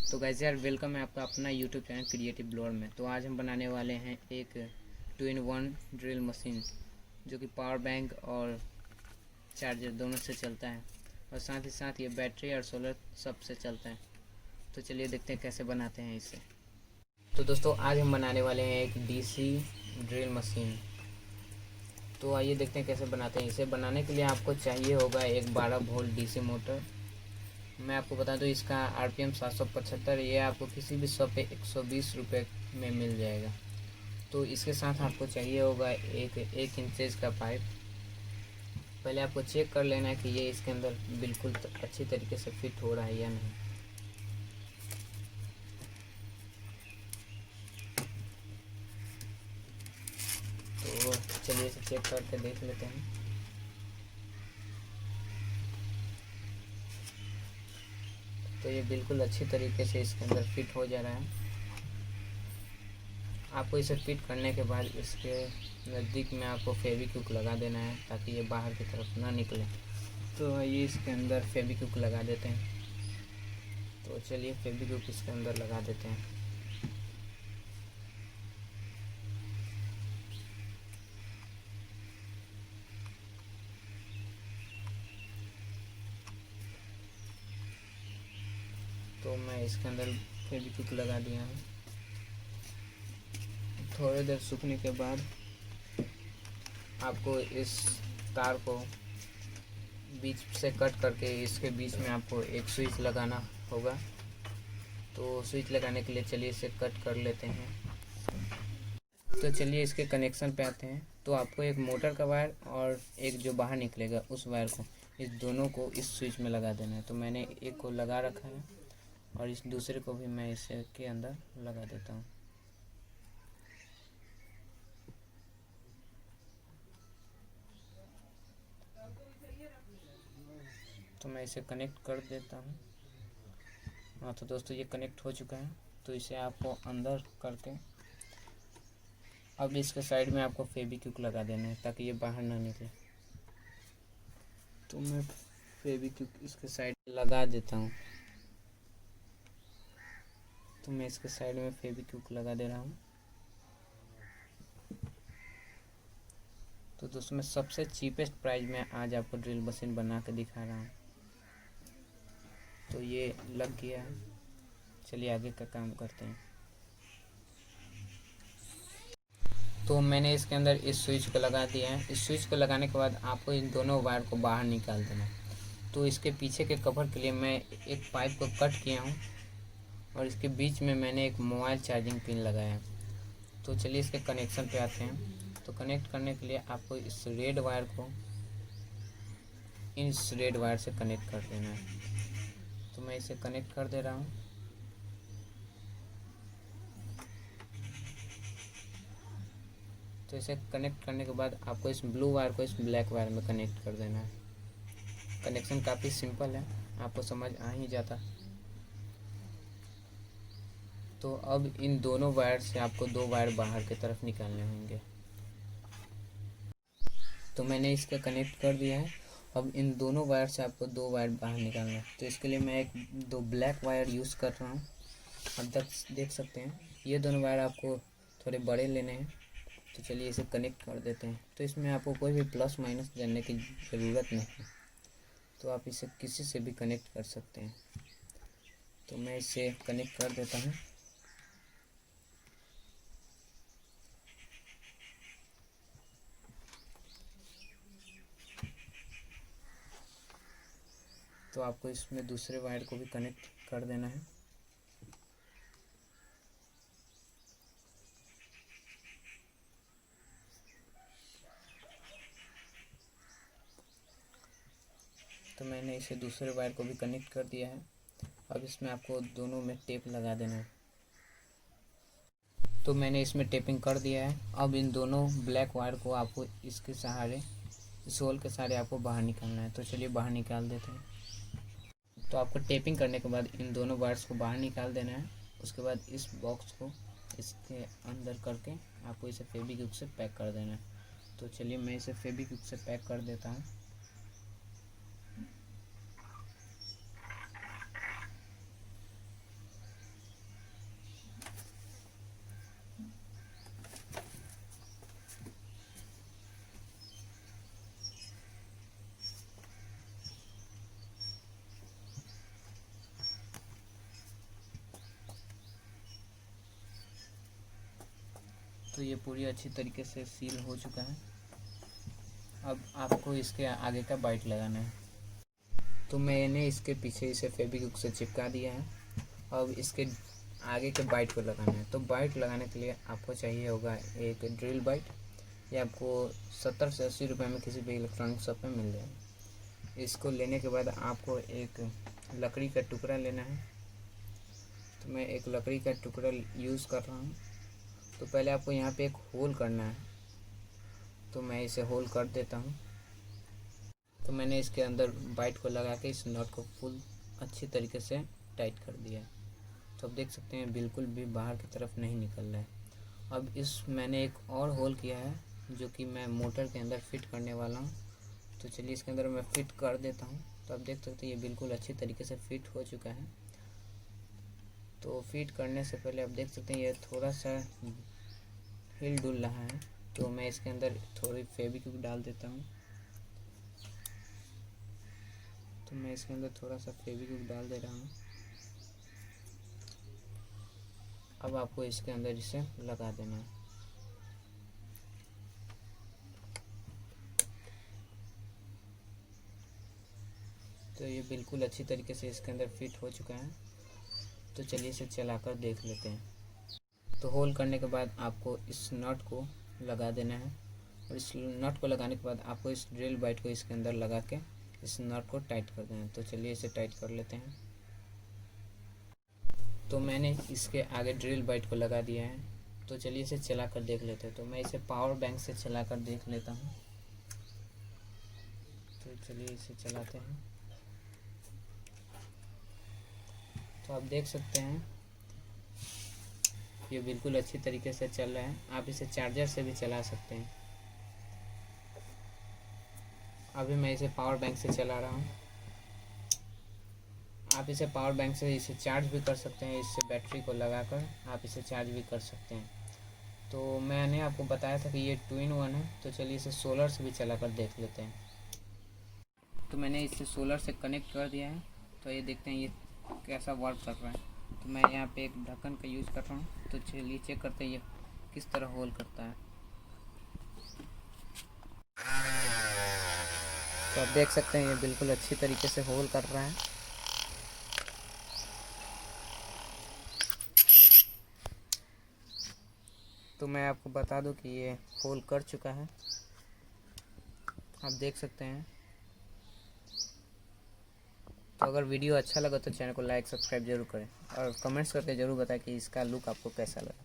तो गाइस यार, वेलकम है आपका अपना यूट्यूब चैनल क्रिएटिव ब्लॉगर में। तो आज हम बनाने वाले हैं एक 2-in-1 ड्रिल मशीन, जो कि पावर बैंक और चार्जर दोनों से चलता है, और साथ ही साथ ये बैटरी और सोलर सब से चलता है। तो चलिए देखते हैं कैसे बनाते हैं इसे। तो दोस्तों, आज हम बनाने वाले हैं एक डीसी ड्रिल मशीन। तो आइए देखते हैं कैसे बनाते हैं इसे। बनाने के लिए आपको चाहिए होगा एक 12 वोल्ट डीसी मोटर। मैं आपको बता दूं, इसका आरपीएम 775, ये आपको किसी भी शॉप पे 120 रुपये में मिल जाएगा। तो इसके साथ आपको चाहिए होगा एक इंचेज का पाइप। पहले आपको चेक कर लेना है कि ये इसके अंदर बिल्कुल अच्छी तरीके से फिट हो रहा है या नहीं। तो चलिए इसे चेक करके देख लेते हैं। तो ये बिल्कुल अच्छी तरीके से इसके अंदर फिट हो जा रहा है। आपको इसे फिट करने के बाद इसके नज़दीक में आपको फेविक्विक लगा देना है, ताकि ये बाहर की तरफ ना निकले। तो ये इसके अंदर फेविक्विक लगा देते हैं। तो चलिए फेविक्विक इसके अंदर लगा देते हैं। तो मैं इसके अंदर फेविक्विक लगा दिया हूँ। थोड़ी देर सूखने के बाद आपको इस तार को बीच से कट करके इसके बीच में आपको एक स्विच लगाना होगा। तो स्विच लगाने के लिए चलिए इसे कट कर लेते हैं। तो चलिए इसके कनेक्शन पे आते हैं। तो आपको एक मोटर का वायर और एक जो बाहर निकलेगा उस वायर को, इस दोनों को इस स्विच में लगा देना है। तो मैंने एक को लगा रखा है और इस दूसरे को भी मैं इसके अंदर लगा देता हूँ। तो मैं इसे कनेक्ट कर देता हूँ। हाँ, तो दोस्तों ये कनेक्ट हो चुका है। तो इसे आपको अंदर करके अब इसके साइड में आपको फेविक्विक लगा देना है, ताकि ये बाहर ना निकले। तो मैं फेविक्विक इसके साइड लगा देता हूँ। तो मैं इसके साइड में फेविक्विक लगा दे रहा हूँ। तो दोस्तों, मैं सबसे चीपेस्ट प्राइस में आज आपको ड्रिल मशीन बना के दिखा रहा हूँ। तो ये लग गया है। चलिए आगे का काम करते हैं। तो मैंने इसके अंदर इस स्विच को लगा दिया है। इस स्विच को लगाने के बाद आपको इन दोनों वायर को बाहर निकाल देना है। तो इसके पीछे के कवर के लिए मैं एक पाइप को कट किया हूँ, और इसके बीच में मैंने एक मोबाइल चार्जिंग पिन लगाया है। तो चलिए इसके कनेक्शन पे आते हैं। तो कनेक्ट करने के लिए आपको इस रेड वायर को इस रेड वायर से कनेक्ट कर देना है। तो मैं इसे कनेक्ट कर दे रहा हूँ। तो इसे कनेक्ट करने के बाद आपको इस ब्लू वायर को इस ब्लैक वायर में कनेक्ट कर देना है। कनेक्शन काफ़ी सिंपल है, आपको समझ आ ही जाता। तो अब इन दोनों वायर से आपको दो वायर बाहर की तरफ निकालने होंगे। तो मैंने इसका कनेक्ट कर दिया है। अब इन दोनों वायर से आपको दो वायर बाहर निकालना है। तो इसके लिए मैं दो ब्लैक वायर यूज़ कर रहा हूँ। आप देख सकते हैं, ये दोनों वायर आपको थोड़े बड़े लेने हैं। तो चलिए इसे कनेक्ट कर देते हैं। तो इसमें आपको कोई भी प्लस माइनस जानने की ज़रूरत नहीं है। तो आप इसे किसी से भी कनेक्ट कर सकते हैं। तो मैं इसे कनेक्ट कर देता हूँ। तो आपको इसमें दूसरे वायर को भी कनेक्ट कर देना है। तो मैंने इसे दूसरे वायर को भी कनेक्ट कर दिया है। अब इसमें आपको दोनों में टेप लगा देना है। तो मैंने इसमें टेपिंग कर दिया है। अब इन दोनों ब्लैक वायर को आपको इसके सहारे, इस होल के सहारे आपको बाहर निकालना है। तो चलिए बाहर निकाल देते हैं। तो आपको टेपिंग करने के बाद इन दोनों वायर्स को बाहर निकाल देना है। उसके बाद इस बॉक्स को इसके अंदर करके आपको इसे फेविक्विक से पैक कर देना है। तो चलिए मैं इसे फेविक्विक से पैक कर देता हूँ। तो ये पूरी अच्छी तरीके से सील हो चुका है। अब आपको इसके आगे का बाइट लगाना है। तो मैंने इसके पीछे इसे फेविक्विक से चिपका दिया है। अब इसके आगे के बाइट को लगाना है। तो बाइट लगाने के लिए आपको चाहिए होगा एक ड्रिल बाइट। ये आपको 70 से 80 रुपये में किसी भी इलेक्ट्रॉनिक शॉप में मिल जाएगा। इसको लेने के बाद आपको एक लकड़ी का टुकड़ा लेना है। तो मैं एक लकड़ी का टुकड़ा यूज़ कर रहा हूँ। तो पहले आपको यहाँ पे एक होल करना है। तो मैं इसे होल कर देता हूँ। तो मैंने इसके अंदर बाइट को लगा के इस नट को फुल अच्छी तरीके से टाइट कर दिया है। तो आप देख सकते हैं बिल्कुल भी बाहर की तरफ नहीं निकल रहा है। अब मैंने एक और होल किया है जो कि मैं मोटर के अंदर फिट करने वाला हूँ। तो चलिए इसके अंदर मैं फिट कर देता हूँ। तो आप देख सकते हैं ये बिल्कुल अच्छी तरीके से फिट हो चुका है। तो फिट करने से पहले आप देख सकते हैं ये थोड़ा सा हिल डुल रहा है। तो मैं इसके अंदर थोड़ी फेविक्विक डाल देता हूँ। तो मैं इसके अंदर थोड़ा सा फेविक्विक डाल दे रहा हूँ। अब आपको इसके अंदर इसे लगा देना है। तो ये बिल्कुल अच्छी तरीके से इसके अंदर फिट हो चुका है। तो चलिए इसे चलाकर देख लेते हैं। तो होल करने के बाद आपको इस नट को लगा देना है। और इस नट को लगाने के बाद आपको इस ड्रिल बाइट को इसके अंदर लगा के इस नट को टाइट कर देना है। तो चलिए इसे टाइट कर लेते हैं। तो मैंने इसके आगे ड्रिल बाइट को लगा दिया है। तो चलिए इसे चला कर देख लेते हैं। तो मैं इसे पावर बैंक से चला कर देख लेता हूँ। तो चलिए इसे चलाते हैं। तो आप देख सकते हैं ये बिल्कुल अच्छी तरीके से चल रहा है। आप इसे चार्जर से भी चला सकते हैं। अभी मैं इसे पावर बैंक से चला रहा हूँ। आप इसे पावर बैंक से इसे चार्ज भी कर सकते हैं। इससे बैटरी को लगाकर आप इसे चार्ज भी कर सकते हैं। तो मैंने आपको बताया था कि ये 2-in-1 है। तो चलिए इसे सोलर से भी चला कर देख लेते हैं। तो मैंने इसे सोलर से कनेक्ट कर दिया है। तो ये देखते हैं ये कैसा वर्क कर रहा है। तो मैं यहाँ पे एक ढक्कन का यूज़ कर रहा हूँ। तो चलिए चेक करते हैं ये किस तरह होल करता है। तो आप देख सकते हैं ये बिल्कुल अच्छी तरीके से होल कर रहा है। तो मैं आपको बता दूं कि ये होल कर चुका है। आप देख सकते हैं। तो अगर वीडियो अच्छा लगा तो चैनल को लाइक सब्सक्राइब जरूर करें और कमेंट्स करके ज़रूर बताएं कि इसका लुक आपको कैसा लगा।